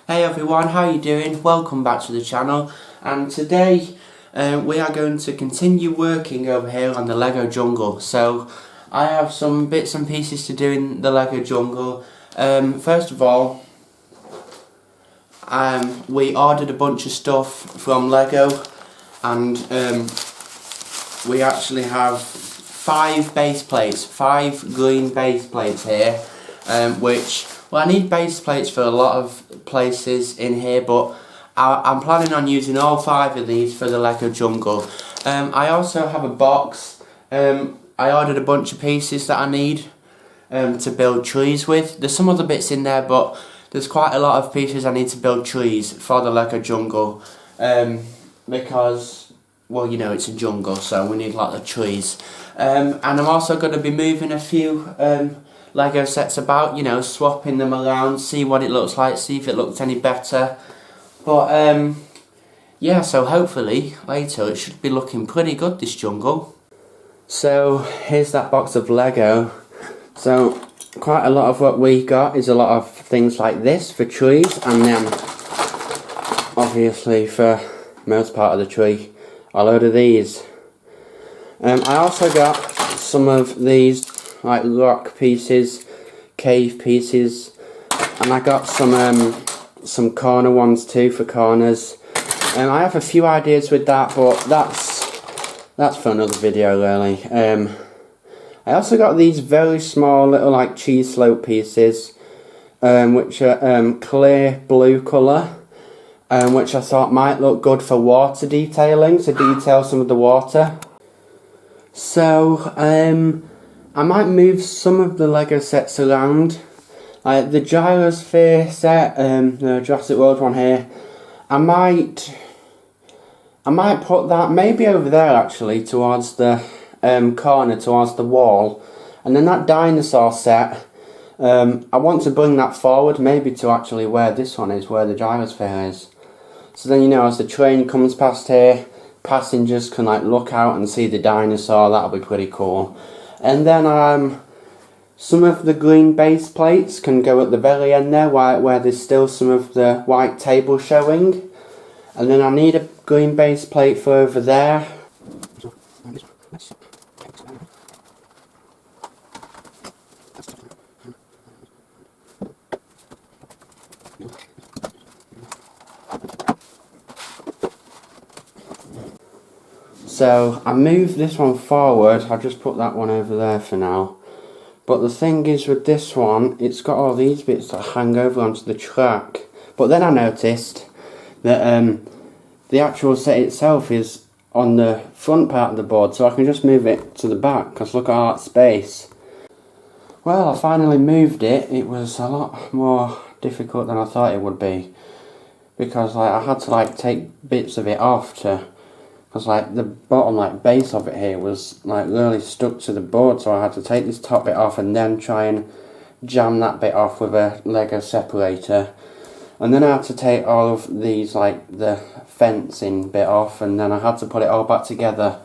Hey everyone, how you doing? Welcome back to the channel, and today we are going to continue working over here on the Lego jungle. So I have some bits and pieces to do in the Lego jungle. First of all, we ordered a bunch of stuff from Lego, and we actually have 5 base plates, 5 green base plates here, well, I need base plates for a lot of places in here, but I'm planning on using all 5 of these for the Lego jungle. I also have a box. I ordered a bunch of pieces that I need to build trees with. There's some other bits in there, but there's quite a lot of pieces I need to build trees for the Lego jungle. Because, well, you know, it's a jungle, so we need a lot of trees. And I'm also going to be moving a few Lego sets about, you know, swapping them around, see what it looks like, see if it looks any better. But yeah, so hopefully later it should be looking pretty good, this jungle. So here's that box of Lego. So quite a lot of what we got is a lot of things like this for trees, and then obviously for most part of the tree a load of these. I also got some of these like rock pieces, cave pieces, and I got some corner ones too for corners. I have a few ideas with that, but that's for another video really. I also got these very small little like cheese slope pieces, which are clear blue colour, which I thought might look good for water detailing, to detail some of the water. So I might move some of the Lego sets around. Like the gyrosphere set, the Jurassic World one here, I might put that maybe over there actually, towards the corner, towards the wall. And then that dinosaur set, I want to bring that forward, maybe to actually where this one is, where the gyrosphere is. So then, you know, as the train comes past here, passengers can like look out and see the dinosaur. That'll be pretty cool. And then some of the green base plates can go at the very end there, where there's still some of the white table showing. And then I need a green base plate for over there. So I moved this one forward. I just put that one over there for now. But the thing is with this one, it's got all these bits that hang over onto the track. But then I noticed that the actual set itself is on the front part of the board, so I can just move it to the back, because look at all that space. Well, I finally moved it. It was a lot more difficult than I thought it would be, because like I had to like take bits of it off to, because like the bottom like base of it here was like really stuck to the board, so I had to take this top bit off and then try and jam that bit off with a Lego separator. And then I had to take all of these like the fencing bit off, and then I had to put it all back together.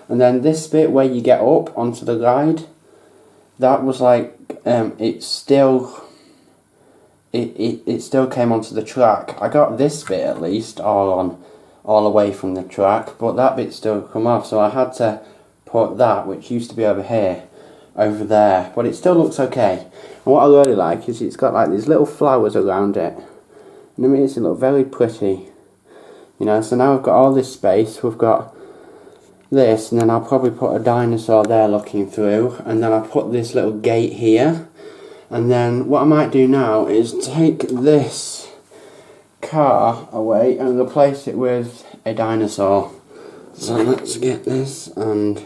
And then this bit where you get up onto the ride, that was like it still came onto the track. I got this bit at least all away from the track, but that bit still come off, so I had to put that, which used to be over here, over there, but it still looks okay. And what I really like is it's got like these little flowers around it, and it makes it look very pretty, you know. So now we've got all this space, we've got this, and then I'll probably put a dinosaur there looking through, and then I'll put this little gate here. And then what I might do now is take this car away and replace it with a dinosaur. So let's get this, and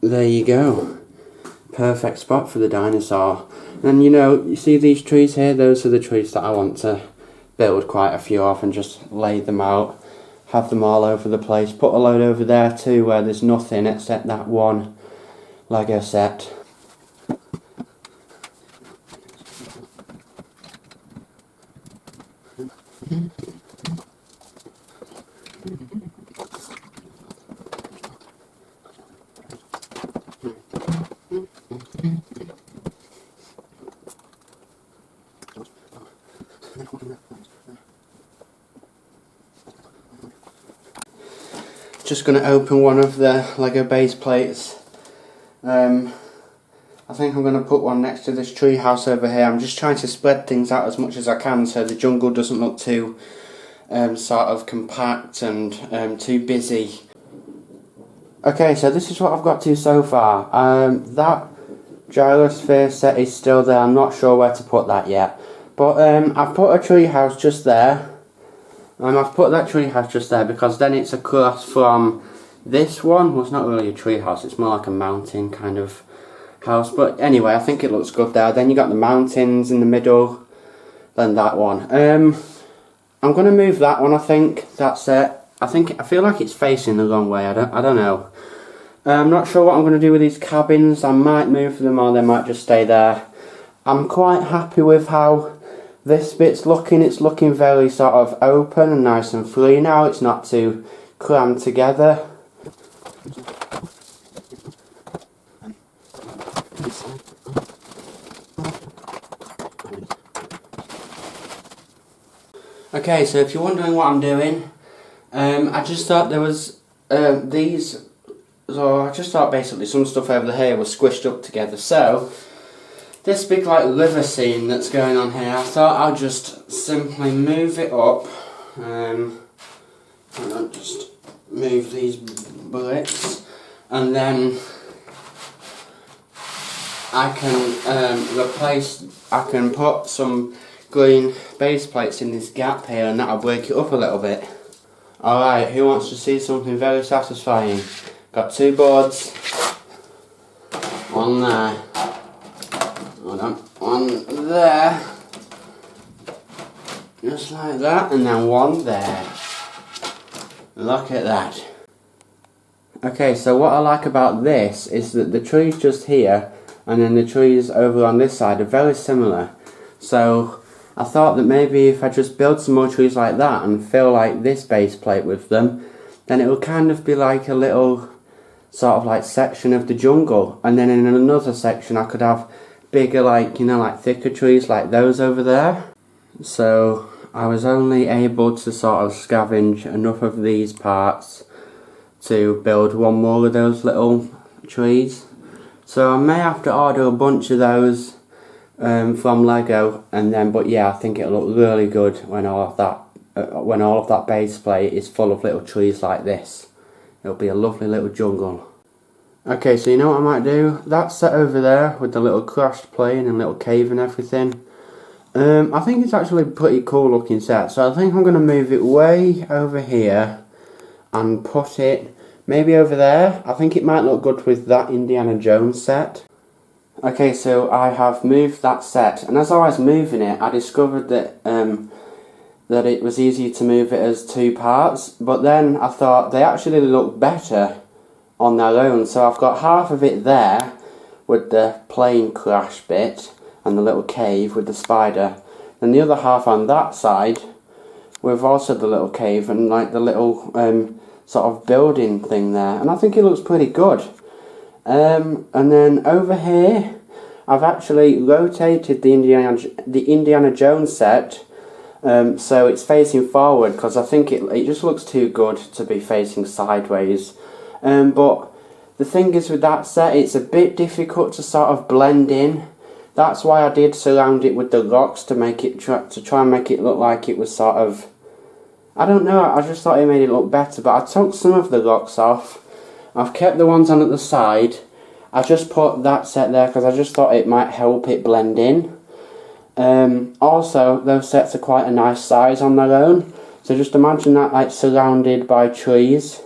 there you go. Perfect spot for the dinosaur. And you know, you see these trees here, those are the trees that I want to build quite a few of and just lay them out, have them all over the place. Put a load over there too where there's nothing except that one Lego set. Just going to open one of the Lego base plates. I think I'm going to put one next to this tree house over here. I'm just trying to spread things out as much as I can so the jungle doesn't look too sort of compact and too busy. Okay, so this is what I've got to so far. That gyrosphere set is still there. I'm not sure where to put that yet. But I've put a tree house just there. I've put that tree house just there because then it's across from this one. Well, it's not really a tree house, it's more like a mountain kind of house. But anyway, I think it looks good there. Then you got the mountains in the middle. Then that one. I'm going to move that one, I think. That's it. I feel like it's facing the wrong way. I don't know. I'm not sure what I'm going to do with these cabins. I might move them or they might just stay there. I'm quite happy with how this bit's looking. It's looking very sort of open and nice and free now. It's not too crammed together. Okay, so if you're wondering what I'm doing, I just thought there was I just thought basically some stuff over here was squished up together. So this big like river scene that's going on here, I thought I'll just simply move it up. I'll just move these bricks, and then I can put some green base plates in this gap here, and that'll break it up a little bit. Alright, who wants to see something very satisfying? Got two boards. One there. Hold on. One there. Just like that, and then one there. Look at that. Okay, so what I like about this is that the trees just here and then the trees over on this side are very similar. So I thought that maybe if I just build some more trees like that and fill like this base plate with them, then it will kind of be like a little sort of like section of the jungle, and then in another section I could have bigger like, you know, like thicker trees like those over there. So I was only able to sort of scavenge enough of these parts to build one more of those little trees. So I may have to order a bunch of those from Lego, and then, but yeah, I think it'll look really good when all of that base plate is full of little trees like this. It'll be a lovely little jungle. Okay, so you know what I might do? That set over there with the little crashed plane and little cave and everything. I think it's actually a pretty cool looking set. So I think I'm going to move it way over here and put it maybe over there. I think it might look good with that Indiana Jones set. Okay, so I have moved that set, and as I was moving it, I discovered that that it was easy to move it as two parts, but then I thought they actually look better on their own. So I've got half of it there with the plane crash bit and the little cave with the spider, and the other half on that side with also the little cave and like the little sort of building thing there, and I think it looks pretty good. And then over here I've actually rotated the Indiana Jones set so it's facing forward, because I think it just looks too good to be facing sideways. But the thing is with that set, it's a bit difficult to sort of blend in. That's why I did surround it with the rocks to make it try and make it look like it was sort of, I don't know, I just thought it made it look better. But I took some of the rocks off. I've kept the ones on at the side. I just put that set there because I just thought it might help it blend in. Also, those sets are quite a nice size on their own. So just imagine that like surrounded by trees.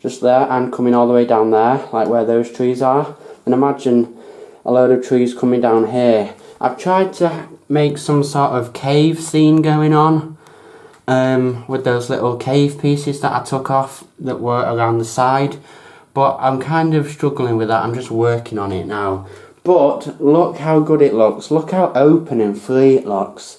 Just there, and coming all the way down there, like where those trees are. And imagine a load of trees coming down here. I've tried to make some sort of cave scene going on. With those little cave pieces that I took off that were around the side. But I'm kind of struggling with that. I'm just working on it now. But look how good it looks. Look how open and free it looks.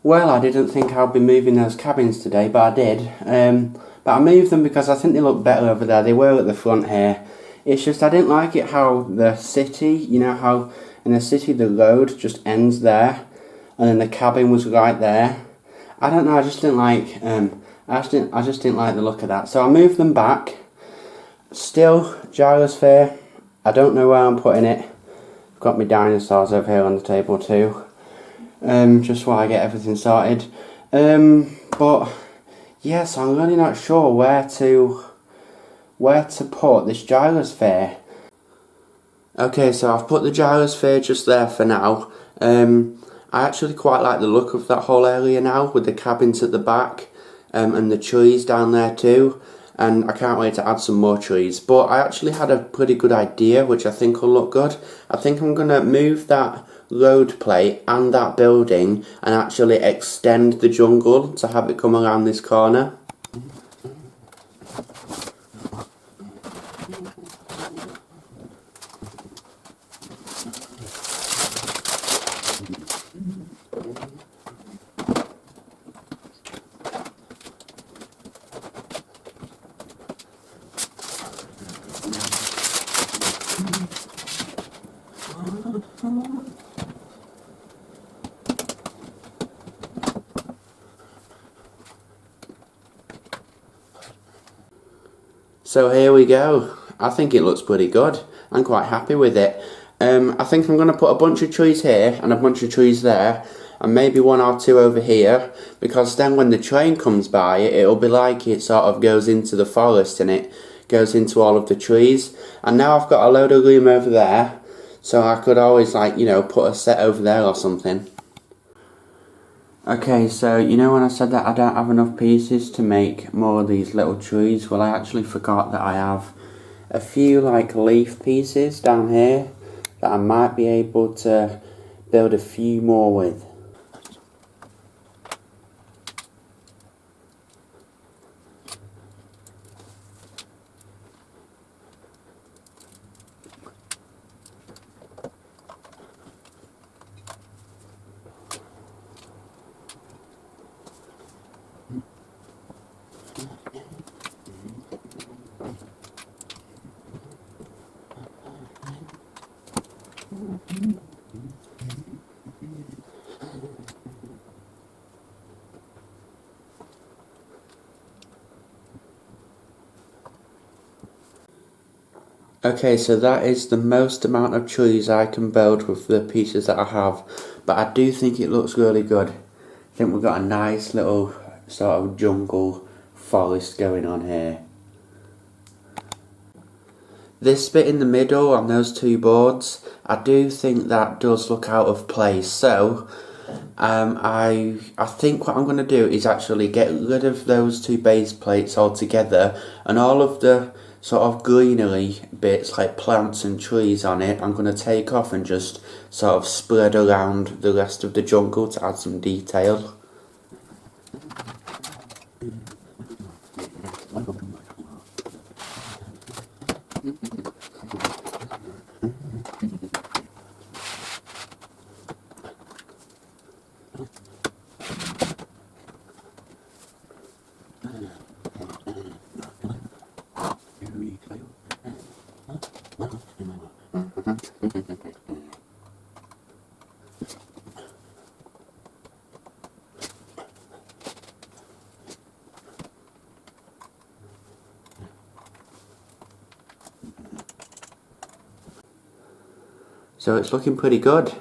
Well, I didn't think I'd be moving those cabins today, but I did. But I moved them because I think they look better over there. They were at the front here. It's just I didn't like it how the city, you know how in the city the road just ends there, and then the cabin was right there. I don't know. I just didn't like. I just didn't like the look of that. So I moved them back. Still gyrosphere. I don't know where I'm putting it. I've got my dinosaurs over here on the table too. Just while I get everything sorted. But yes, I'm really not sure where to put this gyrosphere. Okay, so I've put the gyrosphere just there for now. I actually quite like the look of that whole area now with the cabins at the back, and the trees down there too. And I can't wait to add some more trees. But I actually had a pretty good idea, which I think will look good. I think I'm going to move that road plate and that building and actually extend the jungle to have it come around this corner. So here we go. I think it looks pretty good. I'm quite happy with it. I think I'm going to put a bunch of trees here and a bunch of trees there, and maybe one or two over here, because then when the train comes by, it'll be like it sort of goes into the forest and it goes into all of the trees. And now I've got a load of room over there, so I could always, like, you know, put a set over there or something. Okay, so you know when I said that I don't have enough pieces to make more of these little trees? Well, I actually forgot that I have a few like leaf pieces down here that I might be able to build a few more with. Okay, so that is the most amount of trees I can build with the pieces that I have, but I do think it looks really good. I think we've got a nice little sort of jungle forest going on here. This bit in the middle on those two boards, I do think that does look out of place, so I think what I'm going to do is actually get rid of those two base plates altogether, and all of the sort of greenery bits like plants and trees on it I'm going to take off and just sort of spread around the rest of the jungle to add some detail. So it's looking pretty good.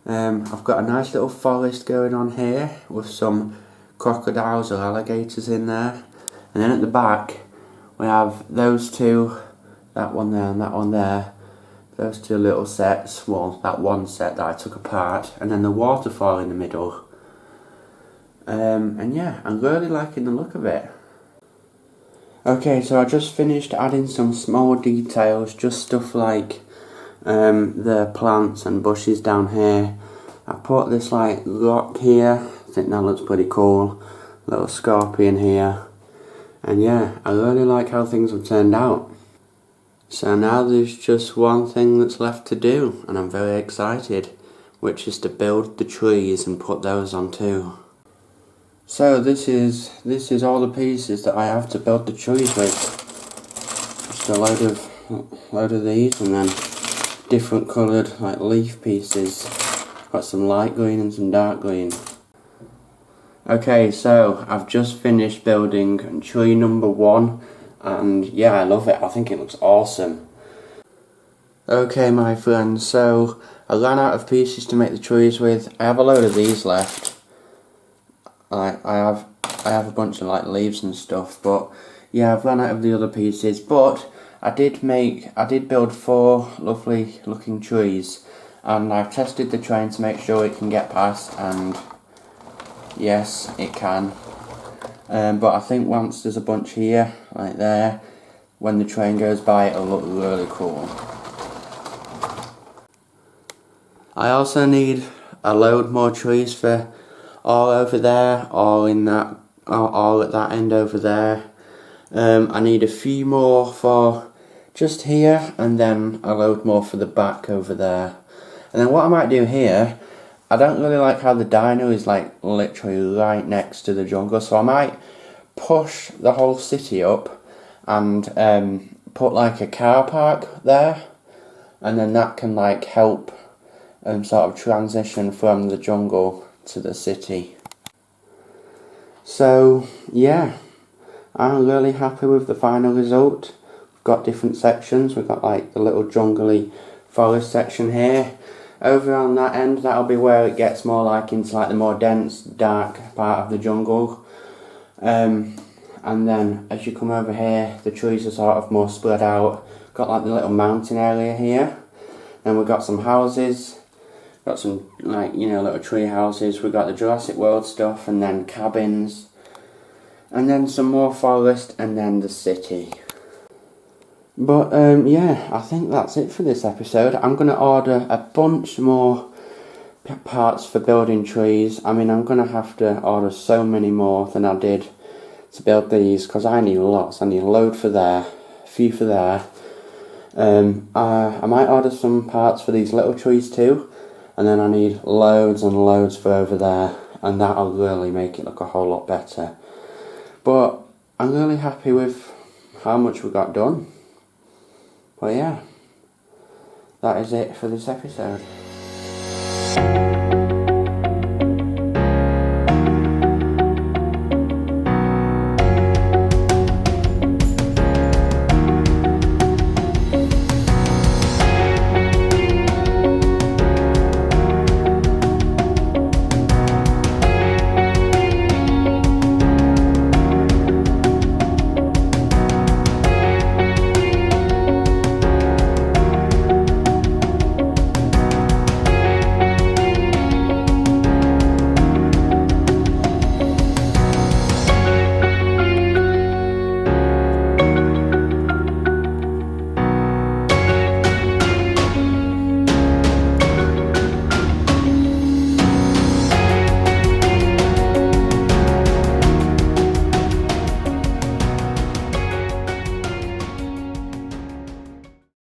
I've got a nice little forest going on here with some crocodiles or alligators in there. And then at the back we have those two, that one there and that one there. Those two little sets, well, that one set that I took apart, and then the waterfall in the middle. And yeah, I'm really liking the look of it. Okay, so I just finished adding some small details, just stuff like the plants and bushes down here. I put this like rock here, I think that looks pretty cool, little scorpion here, and yeah, I really like how things have turned out. So now there's just one thing that's left to do, and I'm very excited, which is to build the trees and put those on too. So this is all the pieces that I have to build the trees with. Just a load of these, and then different coloured like leaf pieces. Got some light green and some dark green. Okay, so I've just finished building tree number 1, and yeah, I love it. I think it looks awesome. Okay, my friends, so I ran out of pieces to make the trees with. I have a load of these left. I have a bunch of like leaves and stuff, but yeah, I've run out of the other pieces. But I did build 4 lovely looking trees, and I've tested the train to make sure it can get past, and yes, it can. But I think once there's a bunch here, like there, when the train goes by, it'll look really cool. I also need a load more trees for all over there, all at that end over there. I need a few more for just here, and then a load more for the back over there. And then what I might do here, I don't really like how the dino is like literally right next to the jungle, so I might push the whole city up and put like a car park there, and then that can like help sort of transition from the jungle to the city. So yeah, I'm really happy with the final result. We've got different sections. We've got like the little jungly forest section here. Over on that end, that'll be where it gets more like into like the more dense, dark part of the jungle. And then as you come over here, the trees are sort of more spread out. Got like the little mountain area here. Then we've got some houses. Got some like, you know, little tree houses. We've got the Jurassic World stuff, and then cabins. And then some more forest, and then the city. But yeah, I think that's it for this episode. I'm going to order a bunch more parts for building trees. I mean, I'm going to have to order so many more than I did to build these, because I need lots. I need a load for there, a few for there. I might order some parts for these little trees too, and then I need loads and loads for over there, and that'll really make it look a whole lot better. But I'm really happy with how much we got done. But yeah, that is it for this episode.